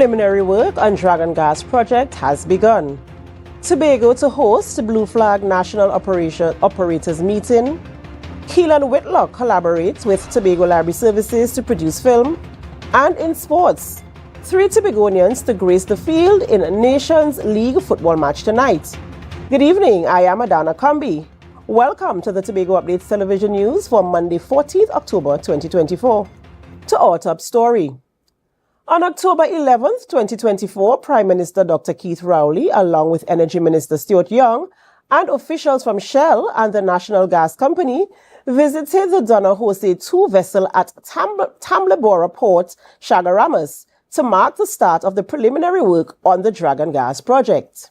Preliminary work on Dragon Gas project has begun. Tobago to host Blue Flag National Operators Meeting. Keelan Whitlock collaborates with Tobago Library Services to produce film. And in sports, 3 Tobagonians to grace the field in Nations League football match tonight. Good evening, I am Adana Kambi. Welcome to the Tobago Updates Television News for Monday, 14th October 2024. To our top story. On October 11th, 2024, Prime Minister Dr. Keith Rowley, along with Energy Minister Stuart Young and officials from Shell and the National Gas Company, visited the Donna Jose 2 vessel at Tamlebora Port, Chaguaramas, to mark the start of the preliminary work on the Dragon Gas project.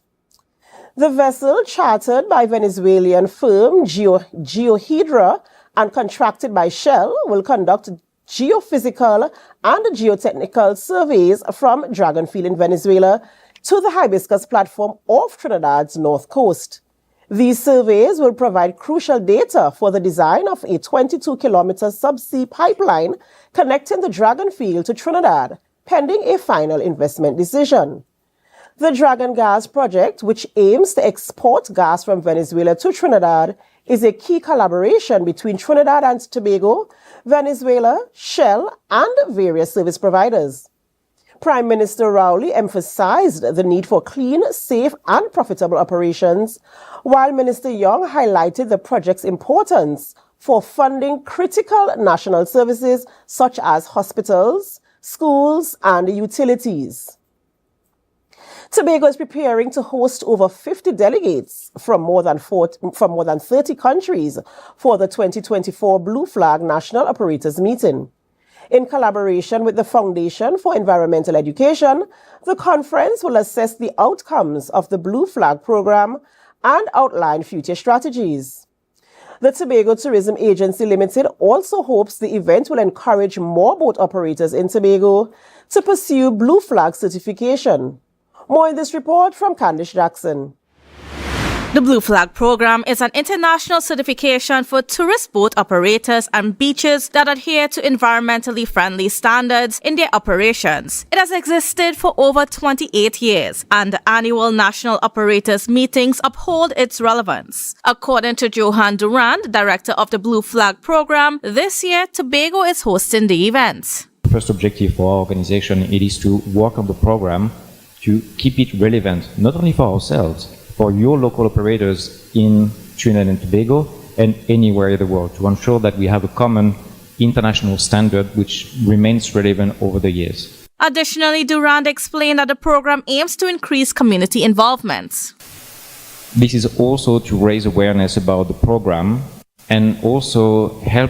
The vessel, chartered by Venezuelan firm Geohydra and contracted by Shell, will conduct geophysical and geotechnical surveys from Dragonfield in Venezuela to the Hibiscus platform off Trinidad's north coast. These surveys will provide crucial data for the design of a 22-kilometer subsea pipeline connecting the Dragonfield to Trinidad, pending a final investment decision. The Dragon Gas project, which aims to export gas from Venezuela to Trinidad, is a key collaboration between Trinidad and Tobago, Venezuela, Shell, and various service providers. Prime Minister Rowley emphasized the need for clean, safe, and profitable operations, while Minister Young highlighted the project's importance for funding critical national services such as hospitals, schools, and utilities. Tobago is preparing to host over 50 delegates from more than 30 countries for the 2024 Blue Flag National Operators Meeting. In collaboration with the Foundation for Environmental Education, the conference will assess the outcomes of the Blue Flag program and outline future strategies. The Tobago Tourism Agency Limited also hopes the event will encourage more boat operators in Tobago to pursue Blue Flag certification. More in this report from Candice Jackson. The Blue Flag program is an international certification for tourist boat operators and beaches that adhere to environmentally friendly standards in their operations. It has existed for over 28 years, and the annual national operators meetings uphold its relevance. According to Johan Durand, director of the Blue Flag program, this year Tobago is hosting the event. The first objective for our organization is to work on the program to keep it relevant, not only for ourselves, for your local operators in Trinidad and Tobago and anywhere in the world, to ensure that we have a common international standard which remains relevant over the years. Additionally, Durand explained that the program aims to increase community involvement. This is also to raise awareness about the program and also help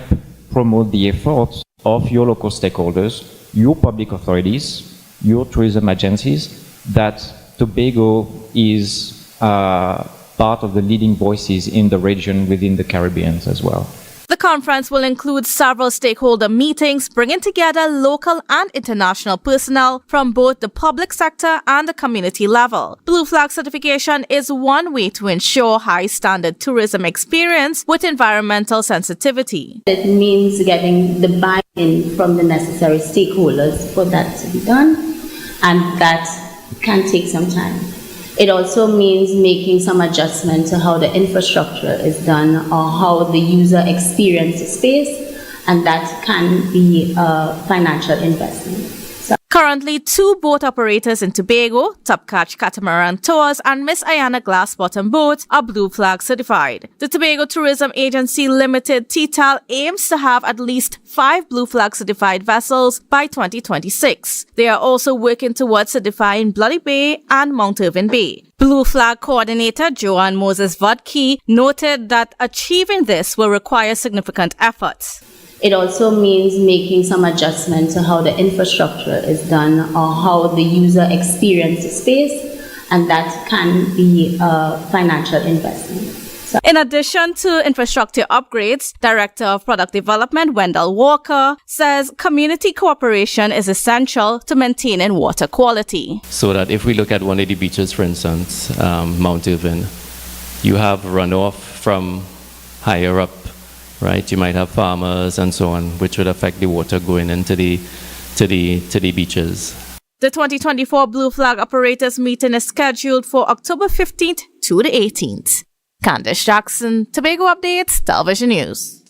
promote the efforts of your local stakeholders, your public authorities, your tourism agencies, that Tobago is part of the leading voices in the region within the Caribbean as well. The conference will include several stakeholder meetings, bringing together local and international personnel from both the public sector and the community level. Blue Flag certification is one way to ensure high-standard tourism experience with environmental sensitivity. It means getting the buy-in from the necessary stakeholders for that to be done, and that can take some time. It also means making some adjustment to how the infrastructure is done or how the user experiences space, and that can be a financial investment. Currently, 2 boat operators in Tobago, Top Catch Catamaran Tours and Miss Ayana Glass Bottom Boat, are Blue Flag certified. The Tobago Tourism Agency Limited TTAL aims to have at least 5 Blue Flag certified vessels by 2026. They are also working towards certifying Bloody Bay and Mount Irving Bay. Blue Flag coordinator Joanne Moses Vodke noted that achieving this will require significant efforts. It also means making some adjustment to how the infrastructure is done or how the user experiences space, and that can be a financial investment. In addition to infrastructure upgrades, Director of Product Development Wendell Walker says community cooperation is essential to maintaining water quality. So that if we look at one of the beaches, for instance, Mount Irving, you have runoff from higher up, right? You might have farmers and so on, which would affect the water going into the beaches. The 2024 Blue Flag Operators meeting is scheduled for October 15th to the 18th. Candice Jackson, Tobago Updates, Television News.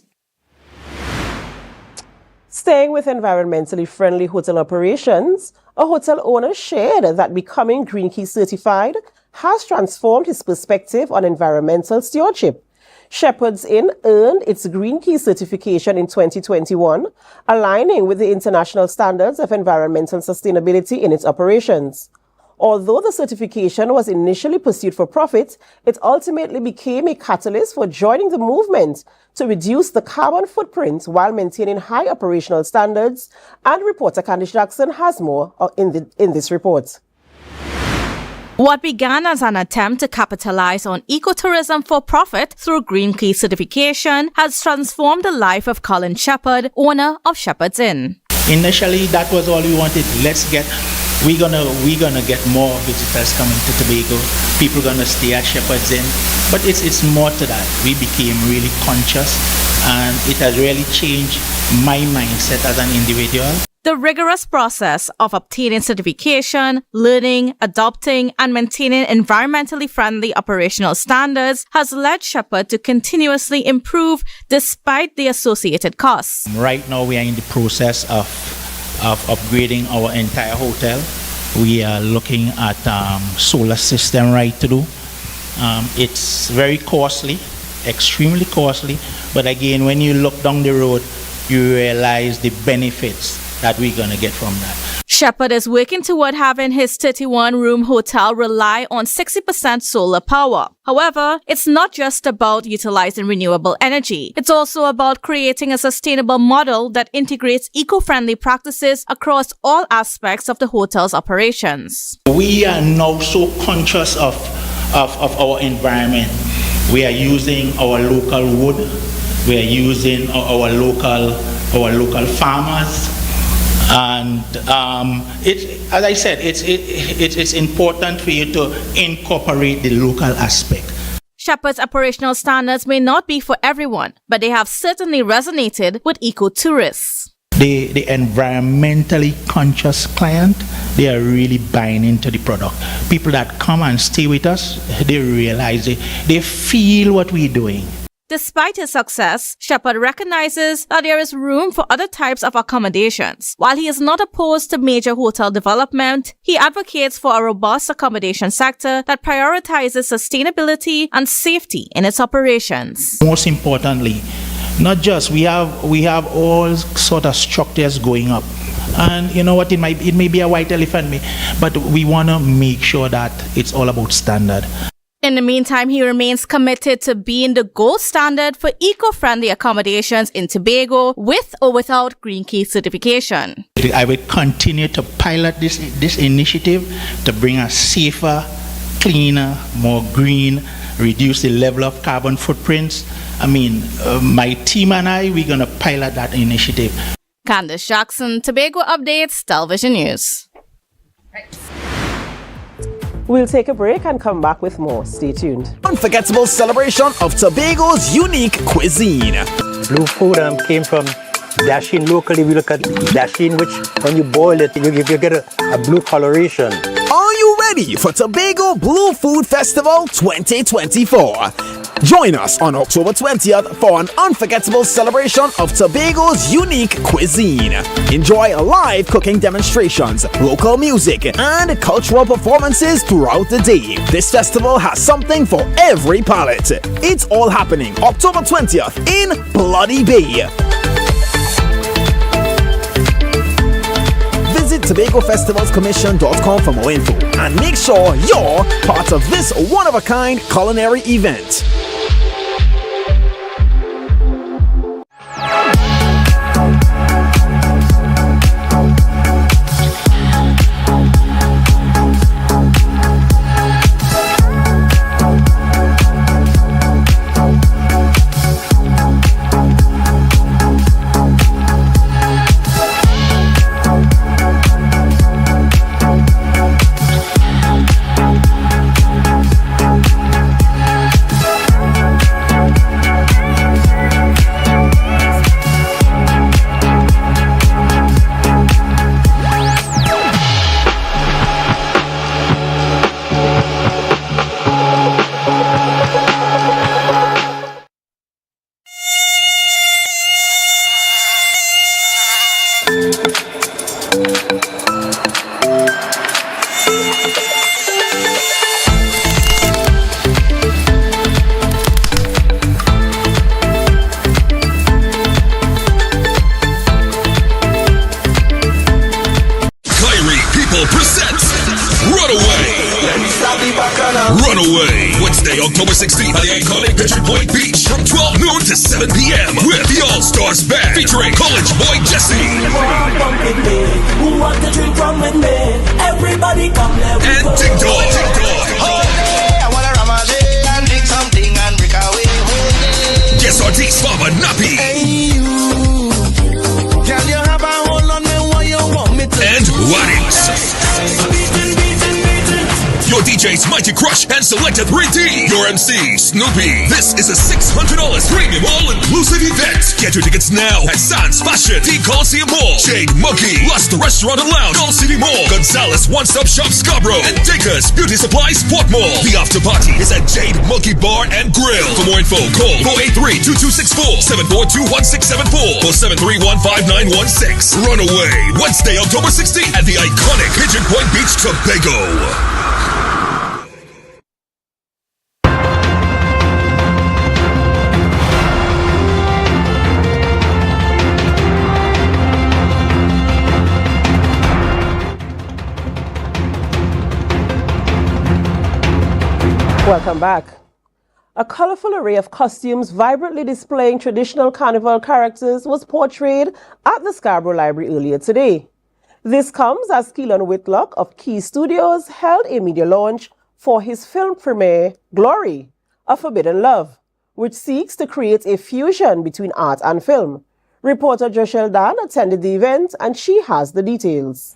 Staying with environmentally friendly hotel operations, a hotel owner shared that becoming Green Key certified has transformed his perspective on environmental stewardship. Shepherd's Inn earned its Green Key certification in 2021, aligning with the international standards of environmental sustainability in its operations. Although the certification was initially pursued for profit, it ultimately became a catalyst for joining the movement to reduce the carbon footprint while maintaining high operational standards. And reporter Candice Jackson has more in this report. What began as an attempt to capitalize on ecotourism for profit through Green Key certification has transformed the life of Colin Shepherd, owner of Shepherd's Inn. Initially, that was all we wanted. We're gonna get more visitors coming to Tobago. People gonna stay at Shepherd's Inn, but it's more to that. We became really conscious, and it has really changed my mindset as an individual. The rigorous process of obtaining certification, learning, adopting, and maintaining environmentally friendly operational standards has led Shepherd to continuously improve despite the associated costs. Right now, we are in the process of upgrading our entire hotel. We are looking at solar system right to do. It's very costly, extremely costly, but again, when you look down the road, you realize the benefits that we're going to get from that. Shepherd is working toward having his 31-room hotel rely on 60% solar power. However, it's not just about utilizing renewable energy. It's also about creating a sustainable model that integrates eco-friendly practices across all aspects of the hotel's operations. We are now so conscious of our environment. We are using our local wood. We are using our local farmers. And as I said, it's important for you to incorporate the local aspect. Shepherd's operational standards may not be for everyone, but they have certainly resonated with eco-tourists. The environmentally conscious client, they are really buying into the product. People that come and stay with us, they realize they feel what we're doing. Despite his success, Shepherd recognizes that there is room for other types of accommodations. While he is not opposed to major hotel development, he advocates for a robust accommodation sector that prioritizes sustainability and safety in its operations. Most importantly, not just we have all sort of structures going up, and you know what, it may be a white elephant, but we want to make sure that it's all about standard. In the meantime, he remains committed to being the gold standard for eco-friendly accommodations in Tobago, with or without Green Key certification. I will continue to pilot this initiative to bring us safer, cleaner, more green, reduce the level of carbon footprints. My team and I, we're going to pilot that initiative. Candice Jackson, Tobago Updates, Television News. We'll take a break and come back with more. Stay tuned. Unforgettable celebration of Tobago's unique cuisine. Blue food came from dasheen. Locally, we look at dasheen, which when you boil it, you get a blue coloration. Are you ready for Tobago Blue Food Festival 2024? Join us on October 20th for an unforgettable celebration of Tobago's unique cuisine. Enjoy live cooking demonstrations, local music, and cultural performances throughout the day. This festival has something for every palate. It's all happening October 20th in Bloody Bay. Visit TobagoFestivalsCommission.com for more info and make sure you're part of this one-of-a-kind culinary event. 16th at the iconic Pigeon Point Beach from 12 noon to 7 p.m. with the All-Stars Band featuring College Boy Jesse. Who want to drink from with me? Everybody come there. And Ding Dong. I wanna Ramadan and drink something and break away. Guest artist Mama Nappy. Hey you, can you have a hold on me while you want me to? And Waddings. Your DJ's Mighty Crush and Selected 3D. Your MC, Snoopy. This is a $600 premium all-inclusive event. Get your tickets now at Sans Fashion, D Coliseum Mall, Jade Monkey, Lust Restaurant and Lounge, Gold City Mall, Gonzalez One Stop Shop Scarborough, and Dickers Beauty Supplies Port Mall. The after party is at Jade Monkey Bar and Grill. For more info, call 483-2264, 742-1674, or 731-5916. Runaway, Wednesday, October 16th at the iconic Pigeon Point Beach, Tobago. Welcome back. A colorful array of costumes vibrantly displaying traditional carnival characters was portrayed at the Scarborough Library earlier today. This comes as Keelan Whitlock of Key Studios held a media launch for his film premiere, Glory, A Forbidden Love, which seeks to create a fusion between art and film. Reporter Joshel Dan attended the event and she has the details.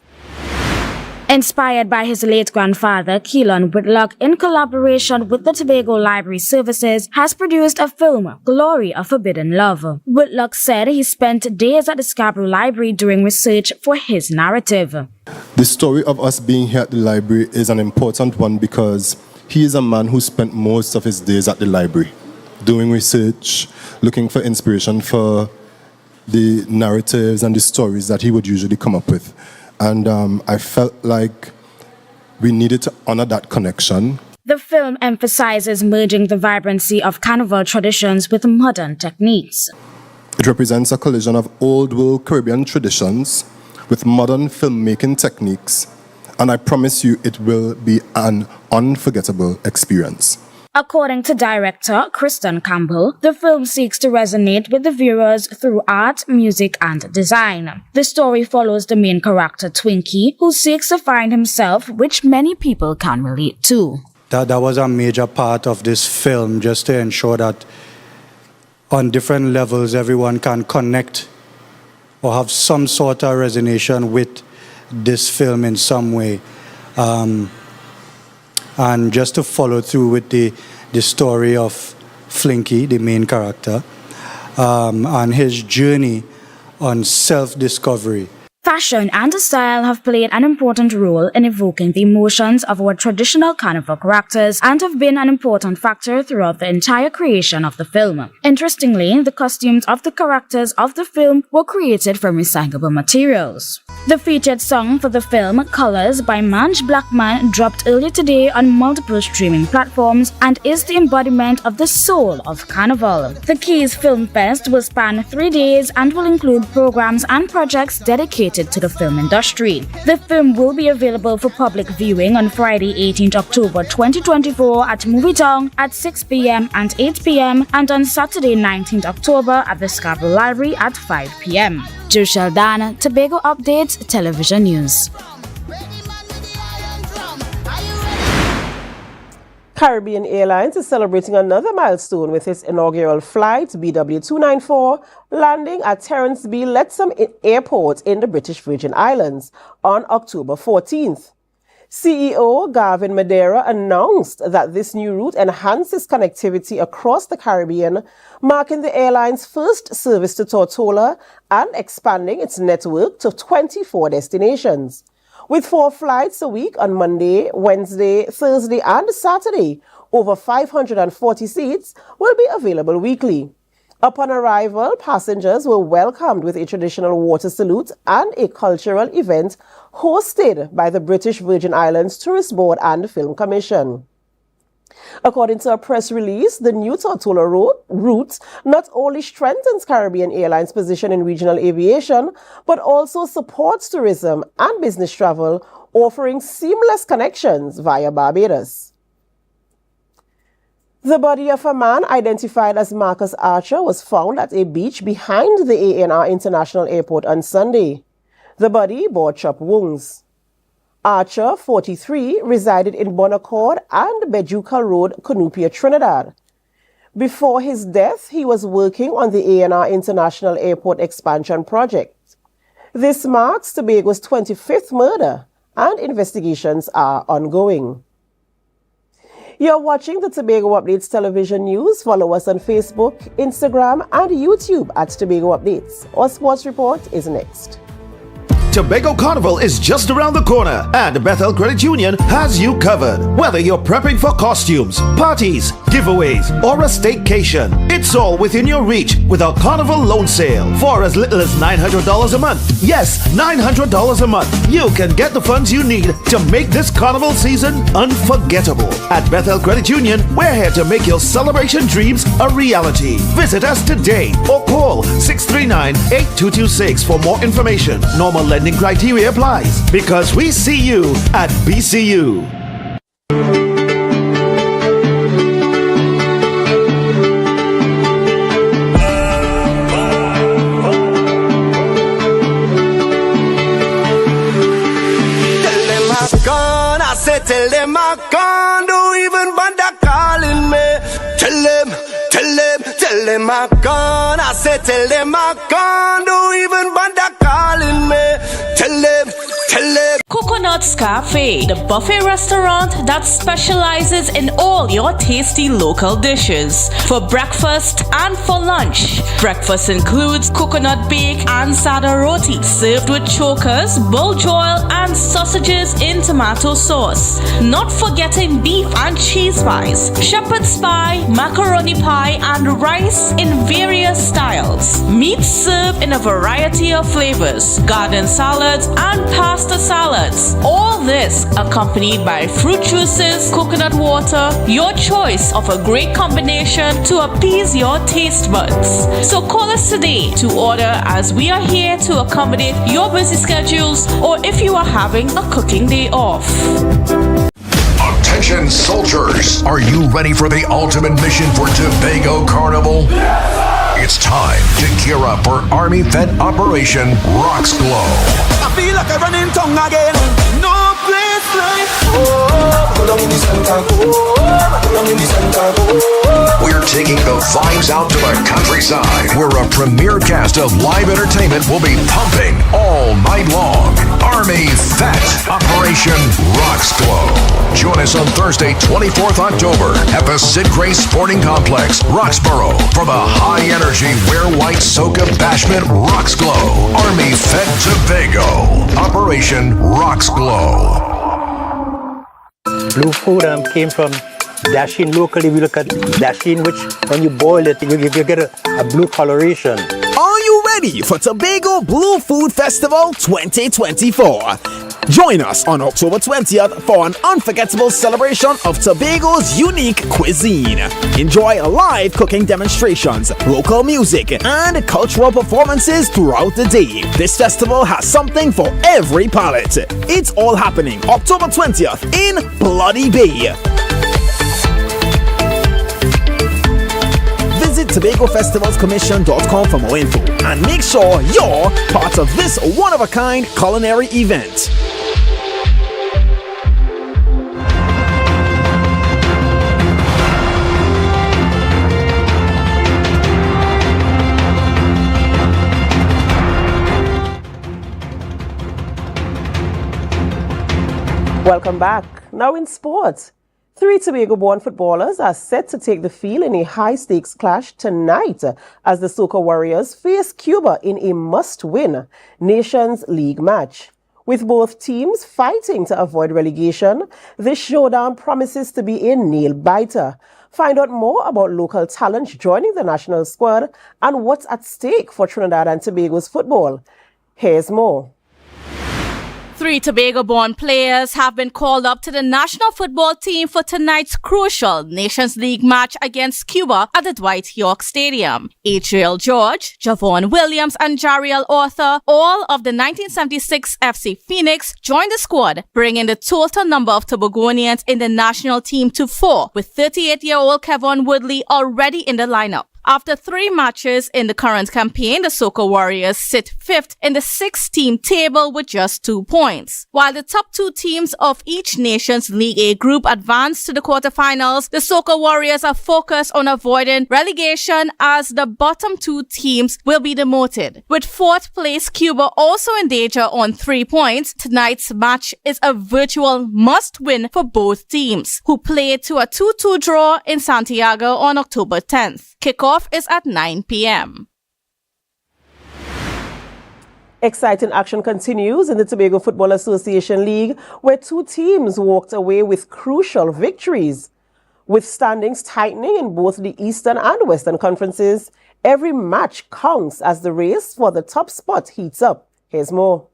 Inspired by his late grandfather, Keelan Whitlock, in collaboration with the Tobago Library Services, has produced a film, Glory, A Forbidden Love. Whitlock said he spent days at the Scarborough Library doing research for his narrative. The story of us being here at the library is an important one because he is a man who spent most of his days at the library, doing research, looking for inspiration for the narratives and the stories that he would usually come up with. And I felt like we needed to honor that connection. The film emphasizes merging the vibrancy of carnival traditions with modern techniques. It represents a collision of old world Caribbean traditions with modern filmmaking techniques, and I promise you it will be an unforgettable experience. According to director Kristen Campbell, the film seeks to resonate with the viewers through art, music, and design. The story follows the main character, Twinkie, who seeks to find himself, which many people can relate to. That was a major part of this film, just to ensure that on different levels everyone can connect or have some sort of resonation with this film in some way. And just to follow through with the story of Flinky, the main character, and his journey on self-discovery. Fashion and style have played an important role in evoking the emotions of our traditional carnival characters and have been an important factor throughout the entire creation of the film. Interestingly, the costumes of the characters of the film were created from recyclable materials. The featured song for the film, Colors by Manj Blackman, dropped earlier today on multiple streaming platforms and is the embodiment of the soul of Carnival. The Keys Film Fest will span 3 days and will include programs and projects dedicated to the film industry. The film will be available for public viewing on Friday, 18th October 2024 at Movietong at 6 p.m. and 8 p.m. and on Saturday, 19th October at the Scarborough Library at 5 p.m. Joshel Dan, Tobago Updates, Television News. Caribbean Airlines is celebrating another milestone with its inaugural flight, BW294, landing at Terence B. Lettsome Airport in the British Virgin Islands on October 14th. CEO Gavin Madeira announced that this new route enhances connectivity across the Caribbean, marking the airline's first service to Tortola and expanding its network to 24 destinations. With 4 flights a week on Monday, Wednesday, Thursday, and Saturday, over 540 seats will be available weekly. Upon arrival, passengers were welcomed with a traditional water salute and a cultural event hosted by the British Virgin Islands Tourist Board and Film Commission. According to a press release, the new Tortola route not only strengthens Caribbean Airlines' position in regional aviation, but also supports tourism and business travel, offering seamless connections via Barbados. The body of a man identified as Marcus Archer was found at a beach behind the ANR International Airport on Sunday. The body bore chop wounds. Archer, 43, resided in Bonaccord and Bejucal Road, Cunupia, Trinidad. Before his death, he was working on the ANR International Airport expansion project. This marks Tobago's 25th murder, and investigations are ongoing. You're watching the Tobago Updates television news. Follow us on Facebook, Instagram, and YouTube at Tobago Updates. Our sports report is next. Tobago Carnival is just around the corner, and Bethel Credit Union has you covered. Whether you're prepping for costumes, parties, giveaways, or a staycation, it's all within your reach with our Carnival loan sale. For as little as $900 a month, yes, $900 a month, you can get the funds you need to make this Carnival season unforgettable. At Bethel Credit Union, we're here to make your celebration dreams a reality. Visit us today or call 639-8226 for more information. Normal lending criteria applies because we see you at BCU. Tell them I can't, don't even bother calling me. Tell them I can't. I said tell them I can't, don't even bother calling me. Tell them. Coconut's Cafe, the buffet restaurant that specializes in all your tasty local dishes. For breakfast and for lunch. Breakfast includes coconut bake and sada roti, served with chokers, bull joil, and sausages in tomato sauce. Not forgetting beef and cheese pies, shepherd's pie, macaroni pie, and rice in various styles. Meat served in a variety of flavors, garden salads, and pasta salads. All this accompanied by fruit juices, coconut water, your choice of a great combination to appease your taste buds. So call us today to order, as we are here to accommodate your busy schedules or if you are having a cooking day off. Attention soldiers, are you ready for the ultimate mission for Tobago Carnival? It's time to gear up for Army Fed Operation Rocks Glow. I feel like I'm running tongue again. No place like home. We're taking the vibes out to the countryside, where a premier cast of live entertainment will be pumping all night long. Army Fed Operation Rocks Glow. Join us on Thursday, 24th October at the Sid Grace Sporting Complex, Roxborough, for the high-energy Wear White Soca Bashment Rocks Glow. Army Fed Tobago. Operation Rocks Glow. Blue food came from dasheen locally. We look at dasheen, which when you boil it, you get a blue coloration. Are you ready for Tobago Blue Food Festival 2024? Join us on October 20th for an unforgettable celebration of Tobago's unique cuisine. Enjoy live cooking demonstrations, local music, and cultural performances throughout the day. This festival has something for every palate. It's all happening October 20th in Bloody Bay. Visit TobagoFestivalsCommission.com for more info and make sure you're part of this one-of-a-kind culinary event. Welcome back. Now in sports. 3 Tobago-born footballers are set to take the field in a high-stakes clash tonight as the Soca Warriors face Cuba in a must-win Nations League match. With both teams fighting to avoid relegation, this showdown promises to be a nail-biter. Find out more about local talent joining the national squad and what's at stake for Trinidad and Tobago's football. Here's more. 3 Tobago-born players have been called up to the national football team for tonight's crucial Nations League match against Cuba at the Dwight York Stadium. Adriel George, Javon Williams and Jariel Arthur, all of the 1976 FC Phoenix, joined the squad, bringing the total number of Tobagonians in the national team to 4, with 38-year-old Kevon Woodley already in the lineup. After 3 matches in the current campaign, the Soca Warriors sit 5th in the 6-team table with just 2 points. While the top 2 teams of each Nations League A group advance to the quarterfinals, the Soca Warriors are focused on avoiding relegation as the bottom 2 teams will be demoted. With 4th place Cuba also in danger on 3 points, tonight's match is a virtual must-win for both teams, who play to a 2-2 draw in Santiago on October 10th. Kickoff is at 9 p.m. Exciting action continues in the Tobago Football Association League, where 2 teams walked away with crucial victories. With standings tightening in both the Eastern and Western conferences, every match counts as the race for the top spot heats up. Here's more.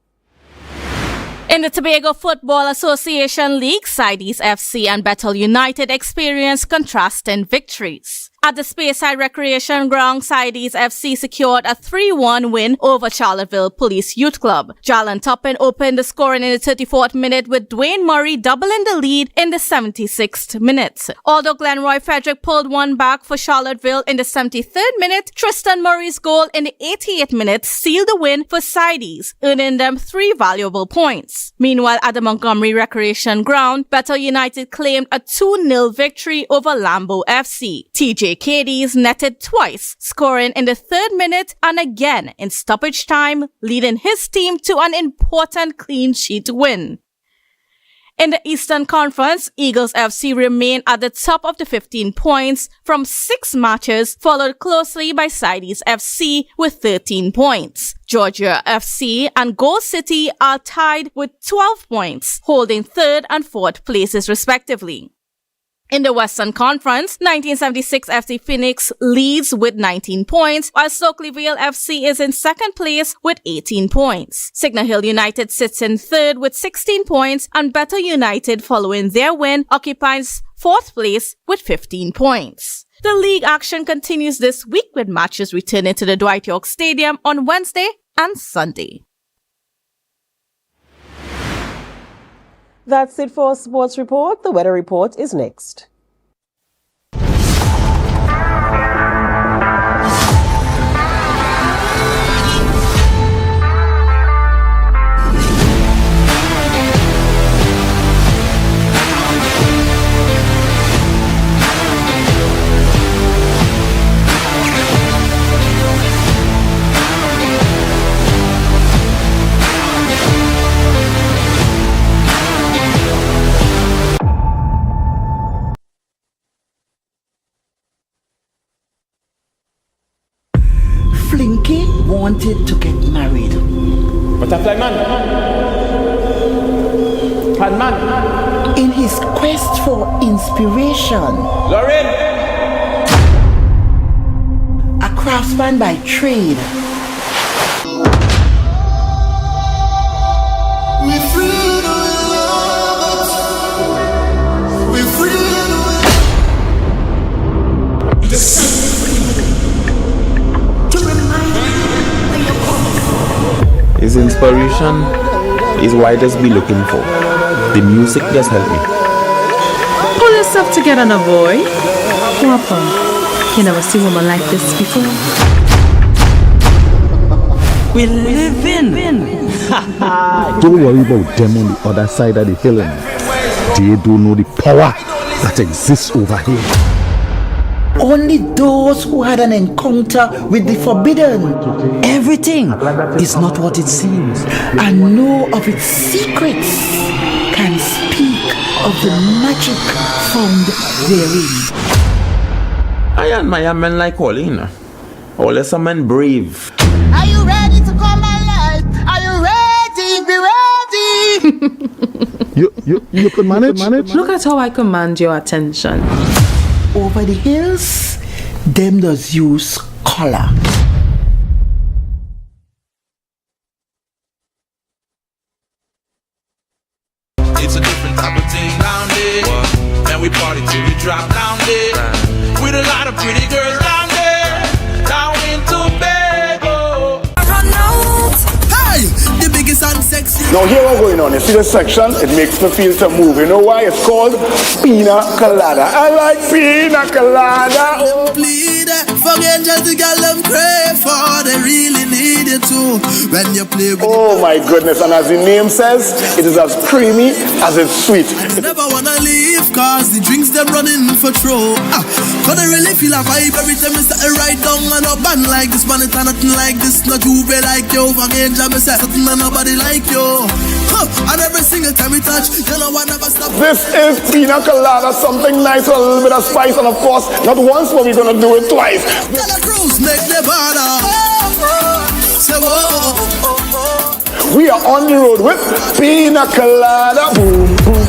In the Tobago Football Association League, Sides FC and Bethel United experienced contrasting victories. At the Speyside Recreation Ground, Sides FC secured a 3-1 win over Charlottesville Police Youth Club. Jalan Toppin opened the scoring in the 34th minute with Dwayne Murray doubling the lead in the 76th minute. Although Glenroy Frederick pulled one back for Charlottesville in the 73rd minute, Tristan Murray's goal in the 88th minute sealed the win for Sides, earning them 3 valuable points. Meanwhile, at the Montgomery Recreation Ground, Bethel United claimed a 2-0 victory over Lambeau FC. TJ Cadies netted twice, scoring in the 3rd minute and again in stoppage time, leading his team to an important clean sheet win. In the Eastern Conference, Eagles FC remain at the top of the 15 points from 6 matches, followed closely by Sides FC with 13 points. Georgia FC and Gold City are tied with 12 points, holding 3rd and 4th places respectively. In the Western Conference, 1976 FC Phoenix leads with 19 points, while Stokelyville FC is in 2nd place with 18 points. Signal Hill United sits in 3rd with 16 points, and Bethel United, following their win, occupies 4th place with 15 points. The league action continues this week with matches returning to the Dwight York Stadium on Wednesday and Sunday. That's it for our sports report. The weather report is next. Flinky wanted to get married. Butterfly man. Pan man. In his quest for inspiration. Lauren. A craftsman by trade. His inspiration is what I just be looking for. The music just help me. Pull yourself together now, boy. What happened? You never see a woman like this before. We live in. Don't worry about them on the other side of the hill. They don't know the power that exists over here. Only those who had an encounter with the forbidden. Everything is not what it seems, and know of its secrets can speak of the magic found therein. I admire men like Pauline. Always a man brave. Are you ready to come alive? Are you ready? Be ready! You could manage? Look at how I command your attention. Over the hills, them does use color. drop down there with a lot of pretty girls down there, down in Tobago. Run out. Hey, the biggest and sexy. Now here what's going on. You see this section? It makes me feel to move. You know why? It's called Pina Colada. I like Pina Colada. Oh. Plead for angels the girl them crave for. They really need it too. When you play with oh my goodness. And as the name says, it is as creamy as it's sweet. I never wanna leave cause the drinks them running for throw. But I really feel a vibe every time I start right down and a band like this. Man, it's nothing like this. Not you be like you. For angel me say something and nobody like you. And every single time we touch, you know I never stop. This is Pina Colada, something nice with a little bit of spice, and of course, not once, but we're gonna do it twice. Tell a cruise, make the border. We are on the road with Pina Colada. Boom, boom.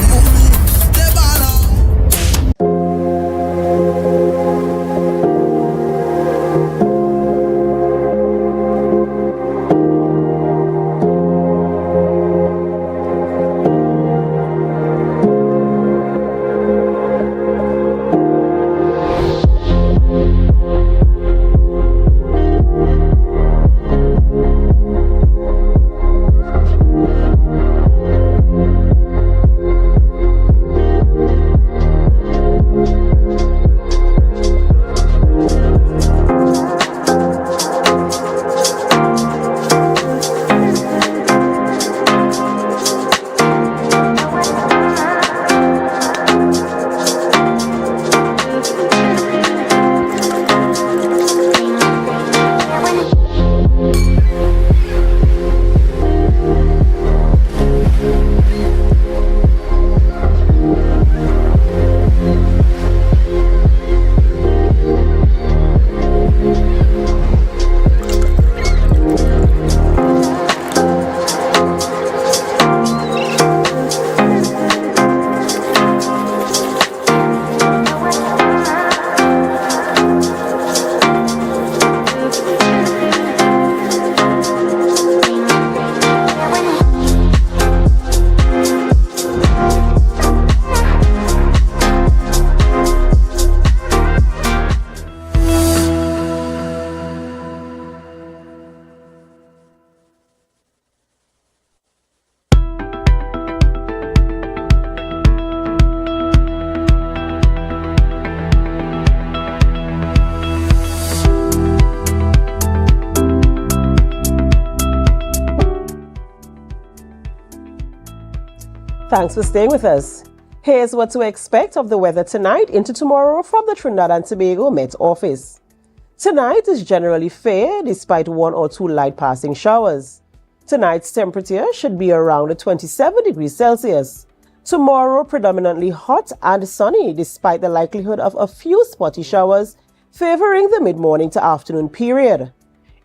Thanks for staying with us. Here's what to expect of the weather tonight into tomorrow from the Trinidad and Tobago Met Office. Tonight is generally fair despite 1 or 2 light passing showers. Tonight's temperature should be around 27 degrees Celsius. Tomorrow predominantly hot and sunny despite the likelihood of a few spotty showers favoring the mid-morning to afternoon period.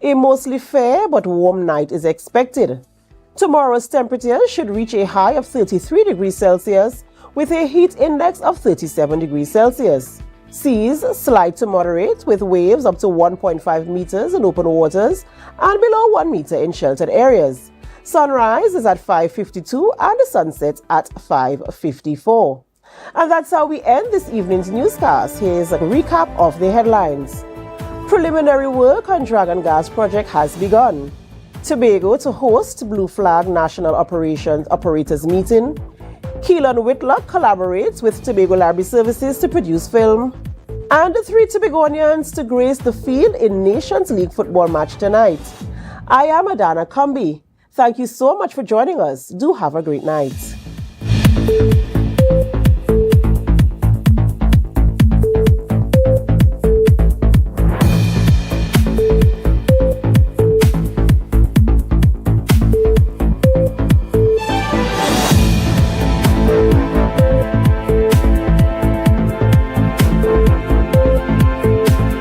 A mostly fair but warm night is expected. Tomorrow's temperature should reach a high of 33 degrees Celsius with a heat index of 37 degrees Celsius. Seas slight to moderate with waves up to 1.5 meters in open waters and below 1 meter in sheltered areas. Sunrise is at 5:52 and the sunset at 5:54. And that's how we end this evening's newscast. Here's a recap of the headlines. Preliminary work on Dragon Gas project has begun. Tobago to host Blue Flag National Operators Meeting. Keelan Whitlock collaborates with Tobago Library Services to produce film. And the 3 Tobagonians to grace the field in Nations League football match tonight. I am Adana Kumbi. Thank you so much for joining us. Do have a great night.